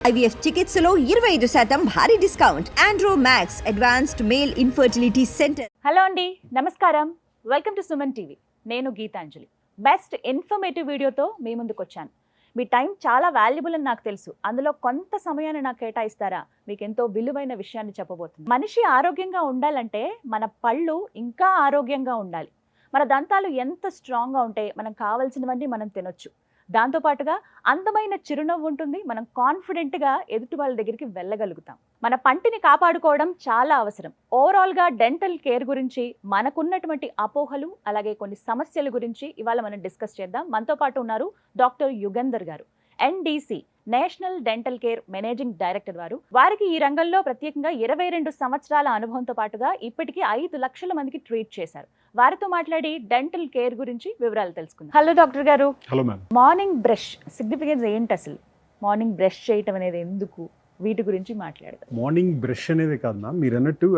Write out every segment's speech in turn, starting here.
IVF చికిత్సలో 25% భారీ discount. Andro max advanced male infertility centre. Hello అండి, నమస్కారం. Welcome to Suman TV. నేను గీతాంజలి. బెస్ట్ ఇన్ఫర్మేటివ్ వీడియోతో మీ ముందుకు వచ్చాను. మీ టైం చాలా వాల్యుబుల్ అని నాకు తెలుసు. అందులో కొంత సమయాన్ని నాకు కేటాయిస్తారా? మీకు ఎంతో విలువైన విషయాన్ని చెప్పబోతుంది. మనిషి ఆరోగ్యంగా ఉండాలంటే మన పళ్ళు ఇంకా ఆరోగ్యంగా ఉండాలి. మన దంతాలు ఎంత స్ట్రాంగ్గా ఉంటే మనం కావాల్సినవన్నీ మనం తినొచ్చు. దాంతోపాటుగా అందమైన చిరునవ్వు ఉంటుంది. మనం కాన్ఫిడెంట్గా ఎదుటి వాళ్ళ దగ్గరికి వెళ్ళగలుగుతాం. మన పంటిని కాపాడుకోవడం చాలా అవసరం. ఓవరాల్గా డెంటల్ కేర్ గురించి మనకున్నటువంటి అపోహలు అలాగే కొన్ని సమస్యల గురించి ఇవాళ మనం డిస్కస్ చేద్దాం. మనతో పాటు ఉన్నారు డాక్టర్ యుగంధర్ గారు, NDC national dental care managing director వారు. వారికి ఈ రంగంలో ప్రత్యేకంగా 22 సంవత్సరాల అనుభవంతో పాటుగా ఇప్పటికీ 5 లక్షల మందికి ట్రీట్ చేశారు. వారితో మాట్లాడి డెంటల్ కేర్ గురించి వివరాలు తెలుసుకుందాం. హలో డాక్టర్ గారు. Hello ma'am. Morning brush significance ఏంటి అసలు? మార్నింగ్ బ్రష్ చేయటం అనేది ఎందుకు? వీటి గురించి మాట్లాడదాం. మార్నింగ్ బ్రష్ అనేది కాదు మ్యామ్, మీరు అన్నట్టు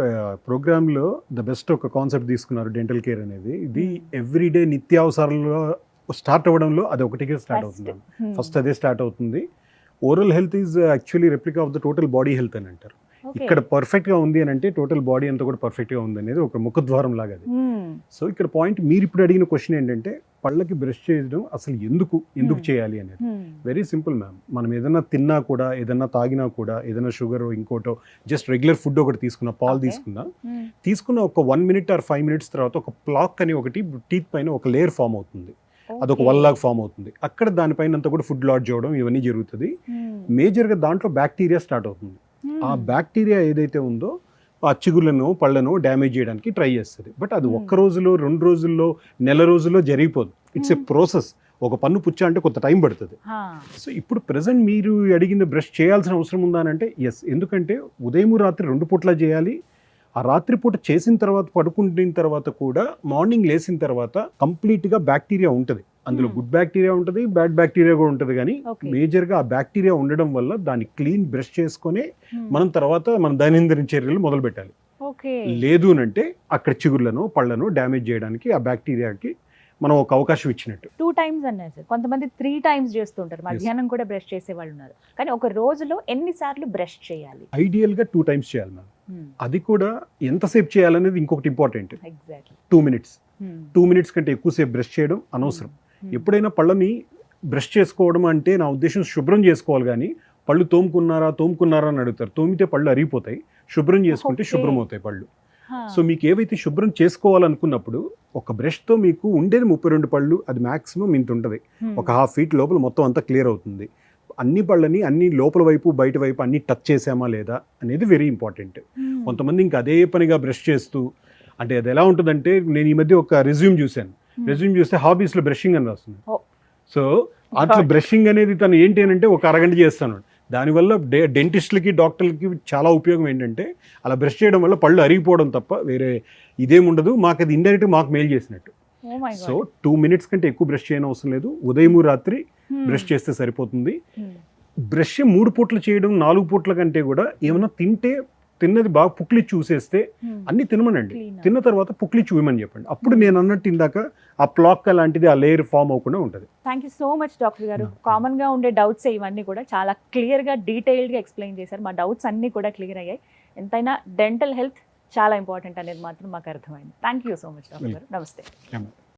ప్రోగ్రాంలో ద బెస్ట్ ఒక కాన్సెప్ట్ తీసుకున్నారు డెంటల్ కేర్ అనేది. ఇది ఎవ్రీడే నిత్యావసరాల్లో స్టార్ట్ అవ్వడంలో అది ఒకటికే స్టార్ట్ అవుతుంది. ఫస్ట్ అదే స్టార్ట్ అవుతుంది. Oral health is actually replica of the total body health అని అంటారు. ఇక్కడ పర్ఫెక్ట్గా ఉంది అని అంటే టోటల్ బాడీ అంతా కూడా పర్ఫెక్ట్గా ఉంది అనేది ఒక ముఖద్వారం లాగా అది. సో ఇక్కడ పాయింట్, మీరు ఇప్పుడు అడిగిన క్వశ్చన్ ఏంటంటే పళ్ళకి బ్రష్ చేయడం అసలు ఎందుకు చేయాలి అనేది. Very simple ma'am. మనం ఏదైనా తిన్నా కూడా, ఏదైనా తాగినా కూడా, ఏదైనా షుగర్ ఇంకోటో జస్ట్ రెగ్యులర్ ఫుడ్ ఒకటి తీసుకున్నా, పాలు తీసుకున్న ఒక 1 minute or 5 minutes తర్వాత ఒక ప్లాక్ అని ఒకటి టీత్ పైన ఒక లేయర్ ఫామ్ అవుతుంది. అదొక వల్లాగా ఫామ్ అవుతుంది. అక్కడ దానిపైన అంతా కూడా ఫుడ్ లాడ్జ్ అవ్వడం ఇవన్నీ జరుగుతుంది. మేజర్గా దాంట్లో బ్యాక్టీరియా స్టార్ట్ అవుతుంది. ఆ బ్యాక్టీరియా ఏదైతే ఉందో ఆ చిగుళ్ళను పళ్ళను డ్యామేజ్ చేయడానికి ట్రై చేస్తుంది. బట్ అది ఒక్క రోజులో, 2 రోజుల్లో, నెల రోజుల్లో జరిగిపోదు. It's a process. ఒక పన్ను పుచ్చా అంటే కొంత టైం పడుతుంది. సో ఇప్పుడు ప్రెసెంట్ మీరు అడిగిన బ్రష్ చేయాల్సిన అవసరం ఉందా అంటే ఎస్. ఎందుకంటే ఉదయం రాత్రి 2 పూట్ల చేయాలి. ఆ రాత్రిపూట చేసిన తర్వాత, పడుకుంటున్న తర్వాత కూడా మార్నింగ్ లేచిన తర్వాత కంప్లీట్గా బ్యాక్టీరియా ఉంటుంది. అందులో గుడ్ బ్యాక్టీరియా ఉంటుంది, బ్యాడ్ బ్యాక్టీరియా కూడా ఉంటుంది. కానీ మేజర్గా ఆ బ్యాక్టీరియా ఉండడం వల్ల దాన్ని క్లీన్ బ్రష్ చేసుకొని మనం తర్వాత మన దైనందిన చర్యలు మొదలు పెట్టాలి. లేదు అంటే అక్కడ చిగుర్లను పళ్ళను డ్యామేజ్ చేయడానికి ఆ బ్యాక్టీరియాకి మనం ఒక అవకాశం ఇచ్చినట్టు. 2 times అన్నారు సార్. కొంతమంది 3 times చేస్తుంటారు. మధ్యాహ్నం కూడా బ్రష్ చేసే వాళ్ళు ఉన్నారు. కానీ ఒక రోజులో ఎన్నిసార్లు బ్రష్ చేయాలి? ఐడియల్గా 2 times చేయాలి మ్యామ్. అది కూడా ఎంతసేపు చేయాలనేది ఇంకొకటి ఇంపార్టెంట్. 2 minutes. 2 minutes కంటే ఎక్కువసేపు బ్రష్ చేయడం అనవసరం. ఎప్పుడైనా పళ్ళని బ్రష్ చేసుకోవడం అంటే నా ఉద్దేశం శుభ్రం చేసుకోవాలి. కానీ పళ్ళు తోముకున్నారా అని అడుగుతారు. తోమితే పళ్ళు అరిగిపోతాయి. శుభ్రం చేసుకుంటే శుభ్రం అవుతాయి పళ్ళు. సో మీకు ఏవైతే శుభ్రం చేసుకోవాలనుకున్నప్పుడు ఒక బ్రష్తో మీకు ఉండేది 32 పళ్ళు, అది మ్యాక్సిమం ఇంత ఉంటుంది. ఒక 1/2 feet లోపల మొత్తం అంతా క్లియర్ అవుతుంది. అన్ని పళ్ళని అన్ని లోపల వైపు బయట వైపు అన్ని టచ్ చేసామా లేదా అనేది వెరీ ఇంపార్టెంట్. కొంతమంది ఇంకా అదే పనిగా బ్రష్ చేస్తూ, అంటే అది ఎలా ఉంటుందంటే, నేను ఈ మధ్య ఒక రెజ్యూమ్ చూశాను. రెజ్యూమ్ చూస్తే హాబీస్లో బ్రషింగ్ అని రాస్తుంది. సో అట్లా బ్రషింగ్ అనేది తను ఏంటి అని అంటే ఒక అరగంట చేస్తాను. దానివల్ల డెంటిస్టులకి, డాక్టర్లకి చాలా ఉపయోగం ఏంటంటే అలా బ్రష్ చేయడం వల్ల పళ్ళు అరిగిపోవడం తప్ప వేరే ఇదేముండదు. మాకు అది ఇండైరెక్ట్గా మాకు మెయిల్ చేసినట్టు. సో 2 minutes కంటే ఎక్కువ బ్రష్ చేయడం అవసరం లేదు. ఉదయం రాత్రి బ్రష్ చేస్తే సరిపోతుంది. బ్రష్ 3 పూటలు చేయడం, 4 పూటల కంటే కూడా ఏమైనా తిన్నది బాగా పుక్లి చూసేస్తే అన్ని తినమనండి. తిన్న తర్వాత పుక్లి చూయమని చెప్పండి. అప్పుడు నేను అన్నట్టు ఇందాక ఆ ప్లాక్ అలాంటిది ఆ లేయర్ ఫామ్ అవ్వకుండా ఉంటుంది. Thank you so much doctor గారు. కామన్గా ఉండే డౌట్స్ ఇవన్నీ కూడా చాలా క్లియర్గా డీటెయిల్డ్గా ఎక్స్ప్లెయిన్ చేశారు. మా డౌట్స్ అన్నీ కూడా క్లియర్ అయ్యాయి. ఎంతైనా డెంటల్ హెల్త్ చాలా ఇంపార్టెంట్ అనేది మాత్రం మాకు అర్థమైంది. Thank you so much doctor గారు. నమస్తే.